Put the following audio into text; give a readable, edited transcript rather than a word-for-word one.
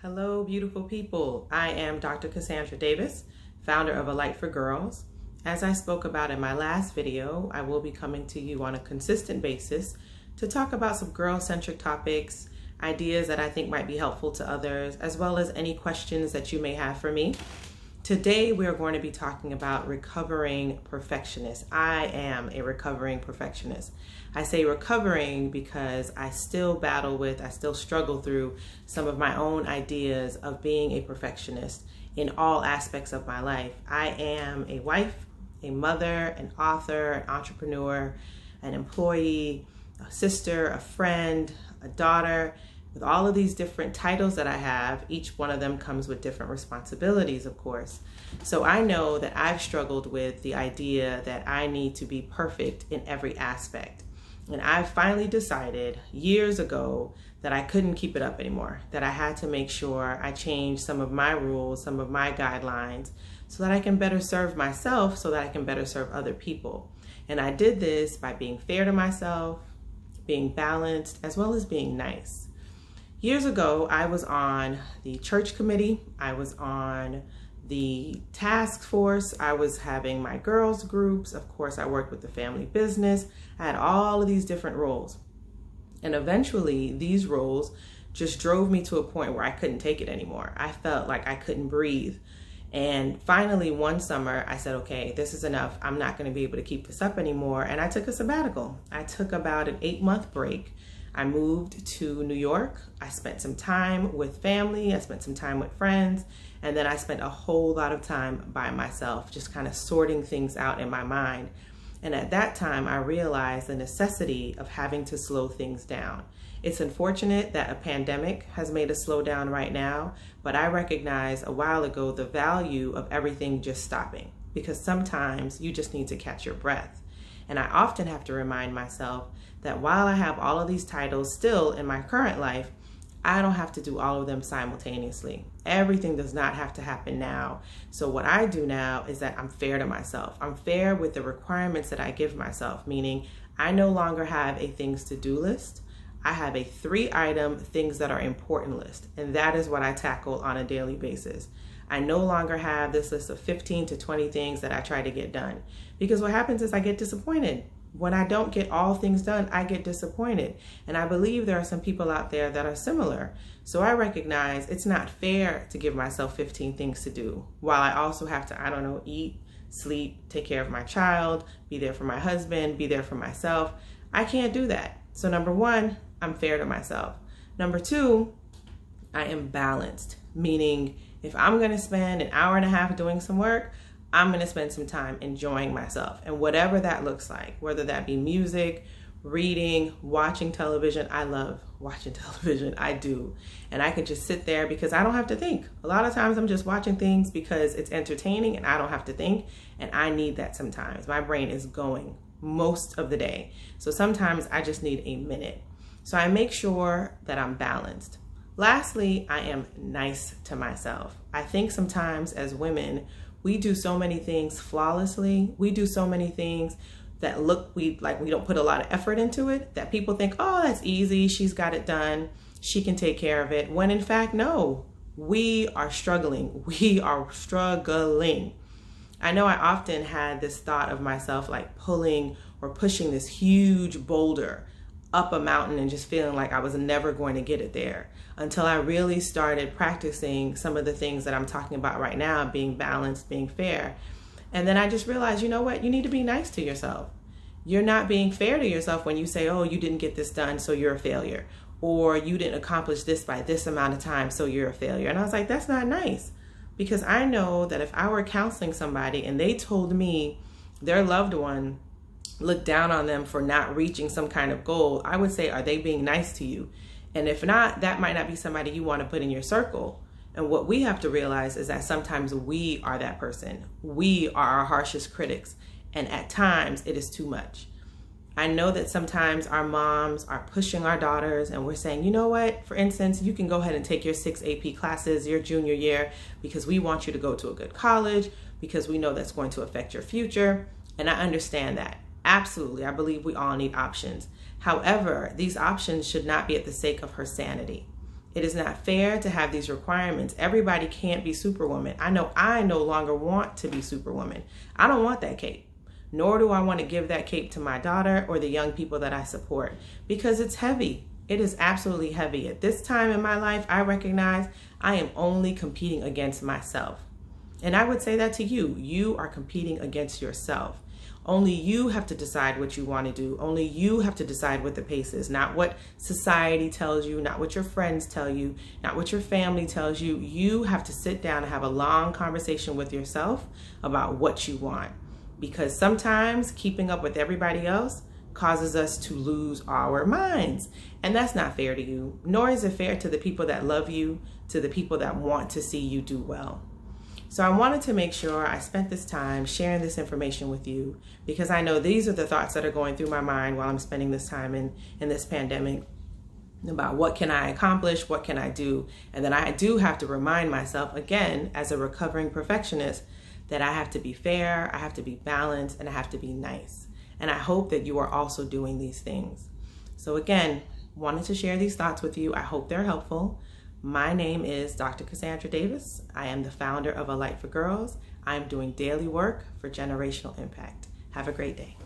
Hello, beautiful people. I am Dr. Cassandra Davis, founder of A Light for Girls. As I spoke about in my last video, I will be coming to you on a consistent basis to talk about some girl-centric topics, ideas that I think might be helpful to others, as well as any questions that you may have for me. Today, we are going to be talking about recovering perfectionist. I am a recovering perfectionist. I say recovering because I still struggle through some of my own ideas of being a perfectionist in all aspects of my life. I am a wife, a mother, an author, an entrepreneur, an employee, a sister, a friend, a daughter. With all of these different titles that I have, each one of them comes with different responsibilities, of course. So I know that I've struggled with the idea that I need to be perfect in every aspect. And I finally decided years ago that I couldn't keep it up anymore, that I had to make sure I changed some of my rules, some of my guidelines, so that I can better serve myself, so that I can better serve other people. And I did this by being fair to myself, being balanced, as well as being nice. Years ago, I was on the church committee, I was on the task force, I was having my girls groups, of course I worked with the family business, I had all of these different roles. And eventually these roles just drove me to a point where I couldn't take it anymore. I felt like I couldn't breathe. And finally one summer I said, okay, this is enough. I'm not gonna be able to keep this up anymore. And I took a sabbatical. I took about an 8-month break. I moved to New York. I spent some time with family. I spent some time with friends. And then I spent a whole lot of time by myself, just kind of sorting things out in my mind. And at that time, I realized the necessity of having to slow things down. It's unfortunate that a pandemic has made us slow down right now, but I recognized a while ago the value of everything just stopping, because sometimes you just need to catch your breath. And I often have to remind myself that while I have all of these titles still in my current life, I don't have to do all of them simultaneously. Everything does not have to happen now. So what I do now is that I'm fair to myself. I'm fair with the requirements that I give myself, meaning I no longer have a things to do list. I have a 3-item things that are important list, and that is what I tackle on a daily basis. I no longer have this list of 15 to 20 things that I try to get done, because what happens is I get disappointed. When I don't get all things done, I get disappointed. And I believe there are some people out there that are similar. So I recognize it's not fair to give myself 15 things to do, while I also have to, eat, sleep, take care of my child, be there for my husband, be there for myself. I can't do that. So number 1, I'm fair to myself. Number 2, I am balanced, meaning if I'm gonna spend an hour and a half doing some work, I'm gonna spend some time enjoying myself, and whatever that looks like, whether that be music, reading, watching television. I love watching television, I do. And I can just sit there because I don't have to think. A lot of times I'm just watching things because it's entertaining and I don't have to think, and I need that sometimes. My brain is going most of the day. So sometimes I just need a minute. So I make sure that I'm balanced. Lastly, I am nice to myself. I think sometimes as women, we do so many things flawlessly. We do so many things that look like we don't put a lot of effort into it, that people think, oh, that's easy, she's got it done, she can take care of it, when in fact, no, we are struggling. We are struggling. I know I often had this thought of myself like pulling or pushing this huge boulder up a mountain and just feeling like I was never going to get it there, until I really started practicing some of the things that I'm talking about right now, being balanced, being fair. And then I just realized, you know what? You need to be nice to yourself. You're not being fair to yourself when you say, oh, you didn't get this done, so you're a failure. Or you didn't accomplish this by this amount of time, so you're a failure. And I was like, that's not nice. Because I know that if I were counseling somebody and they told me their loved one look down on them for not reaching some kind of goal, I would say, are they being nice to you? And if not, that might not be somebody you want to put in your circle. And what we have to realize is that sometimes we are that person. We are our harshest critics. And at times it is too much. I know that sometimes our moms are pushing our daughters and we're saying, you know what, for instance, you can go ahead and take your 6 AP classes your junior year because we want you to go to a good college, because we know that's going to affect your future. And I understand that. Absolutely, I believe we all need options. However, these options should not be at the sake of her sanity. It is not fair to have these requirements. Everybody can't be Superwoman. I know I no longer want to be Superwoman. I don't want that cape. Nor do I want to give that cape to my daughter or the young people that I support, because it's heavy. It is absolutely heavy. At this time in my life, I recognize I am only competing against myself. And I would say that to you. You are competing against yourself. Only you have to decide what you want to do. Only you have to decide what the pace is, not what society tells you, not what your friends tell you, not what your family tells you. You have to sit down and have a long conversation with yourself about what you want. Because sometimes keeping up with everybody else causes us to lose our minds. And that's not fair to you, nor is it fair to the people that love you, to the people that want to see you do well. So I wanted to make sure I spent this time sharing this information with you, because I know these are the thoughts that are going through my mind while I'm spending this time in this pandemic, about what can I accomplish, what can I do? And then I do have to remind myself, again, as a recovering perfectionist, that I have to be fair, I have to be balanced, and I have to be nice. And I hope that you are also doing these things. So again, wanted to share these thoughts with you. I hope they're helpful. My name is Dr. Cassandra Davis. I am the founder of A Light for Girls. I'm doing daily work for generational impact. Have a great day.